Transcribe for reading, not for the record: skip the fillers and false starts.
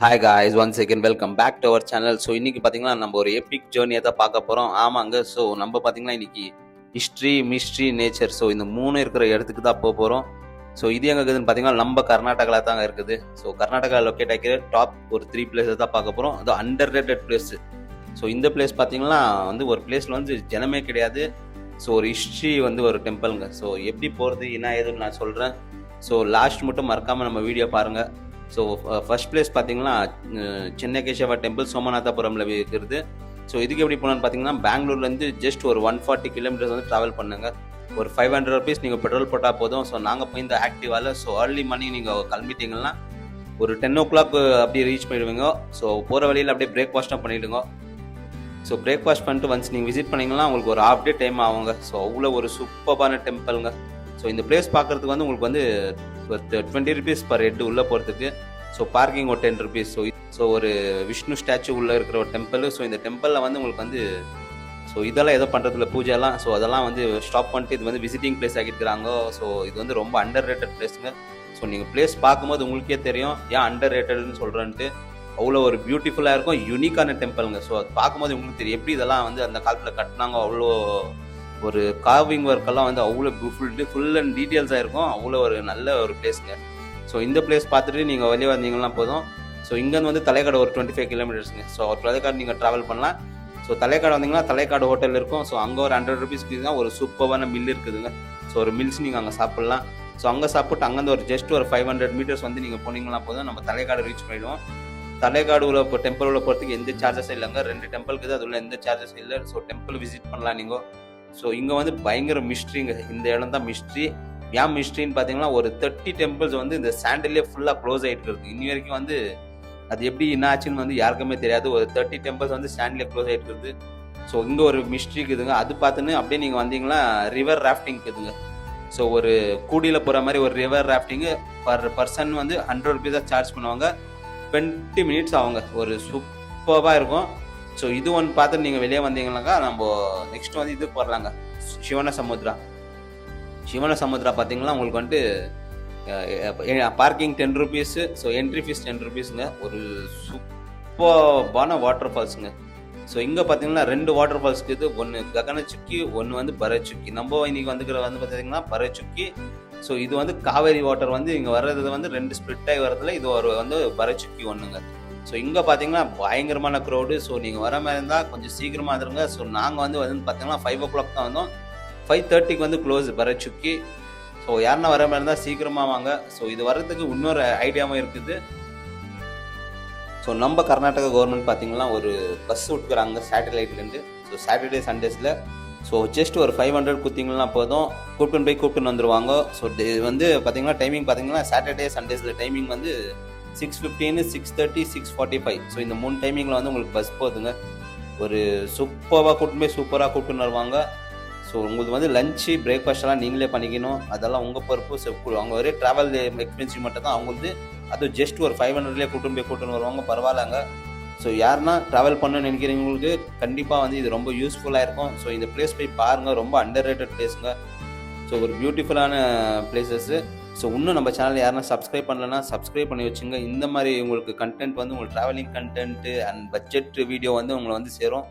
Hi guys, once again welcome back to our channel. So இன்றைக்கி பார்த்தீங்கன்னா நம்ம ஒரு எபிக் ஜேர்னியை தான் பார்க்க போகிறோம். ஆமாங்க. ஸோ நம்ம பார்த்தீங்கன்னா இன்றைக்கி ஹிஸ்ட்ரி, மிஸ்ட்ரி, நேச்சர், ஸோ இந்த மூணு இருக்கிற இடத்துக்கு தான் போக போகிறோம். ஸோ இது எங்கே இருக்குதுன்னு பார்த்தீங்கன்னா நம்ம கர்நாடகாவில் தாங்க இருக்குது. ஸோ கர்நாடகா லொக்கேட் ஆகிக்கிற டாப் ஒரு 3 பிளேஸஸ் தான் பார்க்க போகிறோம். அது அண்டர் ரேட்டட் பிளேஸு. ஸோ இந்த பிளேஸ் பார்த்தீங்கன்னா ஒரு பிளேஸில் ஜனமே கிடையாது. ஸோ ஒரு ஹிஸ்ட்ரி ஒரு டெம்பிளுங்க. ஸோ எப்படி போகிறது என்ன ஏதுன்னு நான் சொல்கிறேன். ஸோ லாஸ்ட் மட்டும் மறக்காமல் நம்ம வீடியோ பாருங்கள். ஸோ ஃபர்ஸ்ட் பிளேஸ் பார்த்தீங்கன்னா சென்னை கேசவா டெம்பிள் சோமநாதபுரமில் இருக்கிறது. ஸோ இதுக்கு எப்படி போனான்னு பார்த்தீங்கன்னா பெங்களூர்லேருந்து ஜஸ்ட் ஒரு 140 கிலோமீட்டர்ஸ் ட்ராவல் பண்ணுங்க. ஒரு 500 ருபீஸ் நீங்கள் பெட்ரோல் போட்டால் போதும். ஸோ நாங்கள் போய் இந்த ஆக்டிவாவில் ஏர்லி மார்னிங் நீங்கள் கிளம்பிட்டீங்கன்னா ஒரு 10 o'clock அப்படியே ரீச் பண்ணிடுவீங்க. ஸோ போகிற வழியில் அப்படியே பிரேக்ஃபாஸ்ட்டாக பண்ணிவிடுங்க. ஸோ பிரேக்ஃபாஸ்ட் பண்ணிட்டு ஒன்ஸ் நீங்கள் விசிட் பண்ணிங்கன்னா உங்களுக்கு ஒரு ஹாஃப் டே டைம் ஆகுங்க. ஸோ அவ்வளோ ஒரு சூப்பரான டெம்பிளுங்க. ஸோ இந்த பிளேஸ் பார்க்குறதுக்கு உங்களுக்கு 20 ருபீஸ் பர் ஹெட் உள்ளே போகிறதுக்கு. ஸோ பார்க்கிங் ஒரு 10 ருபீஸ். ஸோ ஒரு விஷ்ணு ஸ்டாச்சு உள்ளே இருக்கிற ஒரு டெம்பிள். ஸோ இந்த டெம்பிளில் உங்களுக்கு ஸோ இதெல்லாம் எதோ பண்ணுறதுல பூஜைலாம். ஸோ அதெல்லாம் ஸ்டாப் பண்ணிட்டு இது விசிட்டிங் பிளேஸ் ஆகியிருக்கிறாங்க. ஸோ இது ரொம்ப அண்டர் ரேட்டட் பிளேஸுங்க. ஸோ நீங்கள் பிளேஸ் பார்க்கும்போது உங்களுக்கே தெரியும் ஏன் அண்டர் ரேட்டட்னு சொல்கிறேன்ட்டு. அவ்வளோ ஒரு பியூட்டிஃபுல்லாக இருக்கும், யூனிக்கான டெம்பிளுங்க. ஸோ அது பார்க்கும்போது உங்களுக்கு தெரியும் எப்படி இதெல்லாம் அந்த காலத்தில் கட்டினாங்க. அவ்வளோ ஒரு கார்விங் ஒர்க்கெல்லாம் அவ்வளோ ஃபுல் அண்ட் டீட்டெயில்ஸாக இருக்கும். அவ்வளோ ஒரு நல்ல ஒரு பிளேஸுங்க. ஸோ இந்த பிளேஸ் பார்த்துட்டு நீங்கள் வெளியே வந்தீங்கன்னா போதும். ஸோ இங்கேருந்து தலைக்காடு ஒரு 25 கிலோமீட்டர்ஸுங்க. ஸோ தலைக்காடு நீங்கள் ட்ராவல் பண்ணலாம். ஸோ தலைக்காடு வந்தீங்கன்னா தலைக்காடு ஹோட்டல் இருக்கும். ஸோ அங்கே ஒரு 100 ருபீஸ்க்கு தான் ஒரு சூப்பரான மில் இருக்குதுங்க. ஸோ ஒரு மில்ஸ் நீங்கள் அங்கே சாப்பிட்லாம். ஸோ அங்கே சாப்பிட்டு அங்கேருந்து ஜஸ்ட் ஒரு 500 மீட்டர்ஸ் நீங்கள் போனீங்கன்னா போதும் நம்ம தலைக்காடு ரீச் பண்ணிவிடுவோம். தலைக்காடு உள்ள இப்போ டெம்பிள் உள்ள போகிறதுக்கு எந்த சார்ஜஸும் இல்லைங்க. 2 டெம்பிளுக்கு தான் அது உள்ள எந்த சார்ஜஸும் இல்லை. ஸோ டெம்பிள் விசிட் பண்ணலாம் நீங்கள். ஸோ இங்கே பயங்கர மிஸ்ட்ரிங்க. இந்த இடம் தான் மிஸ்ட்ரி. ஏன் மிஸ்ட்ரின்னு பார்த்தீங்கன்னா ஒரு 30 டெம்பிள்ஸ் இந்த சாண்டிலே ஃபுல்லாக க்ளோஸ் ஆகிட்டு இருக்குது. இன்னி வரைக்கும் அது எப்படி என்ன ஆச்சுன்னு யாருக்குமே தெரியாது. ஒரு 30 டெம்பிள்ஸ் சாண்டிலே க்ளோஸ் ஆகிட்டு இருக்குது. ஸோ இங்கே ஒரு மிஸ்ட்ரி இருக்குதுங்க. அது பார்த்துன்னு அப்படியே நீங்கள் வந்தீங்கன்னா ரிவர் ராஃப்டிங் இருக்குதுங்க. ஸோ ஒரு கூடியில் போகிற மாதிரி ஒரு ரிவர் ராஃப்டிங்கு பர் பர்சன் 100 ருபீஸாக சார்ஜ் பண்ணுவாங்க. 20 மினிட்ஸ் ஆகுங்க. ஒரு சூப்பராக இருக்கும். ஸோ இது ஒன்று பார்த்துட்டு நீங்கள் வெளியே வந்தீங்கன்னாக்கா நம்ம நெக்ஸ்ட் இது போடலாங்க. சிவன சமுத்ரா பார்த்தீங்கன்னா உங்களுக்கு parking 10 rupees. So entry fees 10 ருபீஸுங்க. ஒரு சூப்பரான வாட்டர் ஃபால்ஸுங்க. ஸோ இங்கே பார்த்தீங்கன்னா 2 வாட்டர் ஃபால்ஸ் இருக்குது. ஒன்று ககனச்சுக்கி, ஒன்று பரச்சுக்கி. நம்ம இன்னைக்கு பார்த்தீங்கன்னா பரச்சுக்கி. ஸோ இது காவேரி வாட்டர் இங்கே வர்றது 2 ஸ்ப்ளிட் ஆகி வர்றதுல இது ஒரு பரச்சுக்கி ஒன்றுங்க. ஸோ இங்கே பார்த்தீங்கன்னா பயங்கரமான க்ரௌடு. ஸோ நீங்கள் வர மாதிரி இருந்தால் கொஞ்சம் சீக்கிரமாக வந்துருங்க. ஸோ நாங்கள் பார்த்தீங்கன்னா 5 o'clock தான் வந்தோம். 5:30க்கு க்ளோஸ் பரச்சுக்கி. ஸோ யாருன்னா வர மாதிரி இருந்தால் சீக்கிரமாக வாங்க. ஸோ இது வர்றதுக்கு இன்னொரு ஐடியாவும் இருக்குது. ஸோ நம்ம கர்நாடகா கவர்மெண்ட் பார்த்தீங்கன்னா ஒரு பஸ் விட்டுக்கிறாங்க சேட்டலைட்லேருந்து. ஸோ சாட்டர்டே சண்டேஸில் ஸோ ஜஸ்ட் ஒரு 500 கொடுத்தீங்கன்னா போதும், கூப்பிட்டுன்னு வந்துடுவாங்க. ஸோ பார்த்தீங்கன்னா டைமிங் பார்த்தீங்கன்னா சாட்டர்டே சண்டேஸில் டைமிங் 6:15, 6:30, 6:45. ஸோ இந்த 3 டைமிங்கில் உங்களுக்கு பஸ் போகுதுங்க. ஒரு சூப்பராக கூப்பிட்டுன்னு வருவாங்க. ஸோ உங்களுக்கு லஞ்சு பிரேக்ஃபாஸ்டெல்லாம் நீங்களே பண்ணிக்கணும். அதெல்லாம் உங்கள் பொறுப்பு. அவங்க ஒரே ட்ராவல் எக்ஸ்பென்சிவ் மட்டும் தான் அவங்களுக்கு. அதுவும் ஜஸ்ட் ஒரு 500லேயே கூப்பிட்டுன்னு வருவாங்க. பரவாயில்லங்க. ஸோ யாருன்னா ட்ராவல் பண்ணணும்னு நினைக்கிறவங்களுக்கு கண்டிப்பாக இது ரொம்ப யூஸ்ஃபுல்லாக இருக்கும். ஸோ இந்த பிளேஸ் போய் பாருங்கள். ரொம்ப அண்டர் ரேட்டட் பிளேஸுங்க. ஸோ ஒரு பியூட்டிஃபுல்லான பிளேசஸ்ஸு. ஸோ இன்னும் நம்ம சேனல் யாருன்னா சப்ஸ்கிரைப் பண்ணலன்னா சப்ஸ்கிரைப் பண்ணி வச்சுங்க. இந்த மாதிரி உங்களுக்கு கண்டென்ட் உங்களுக்கு travelling content and budget video உங்களை சேரும்.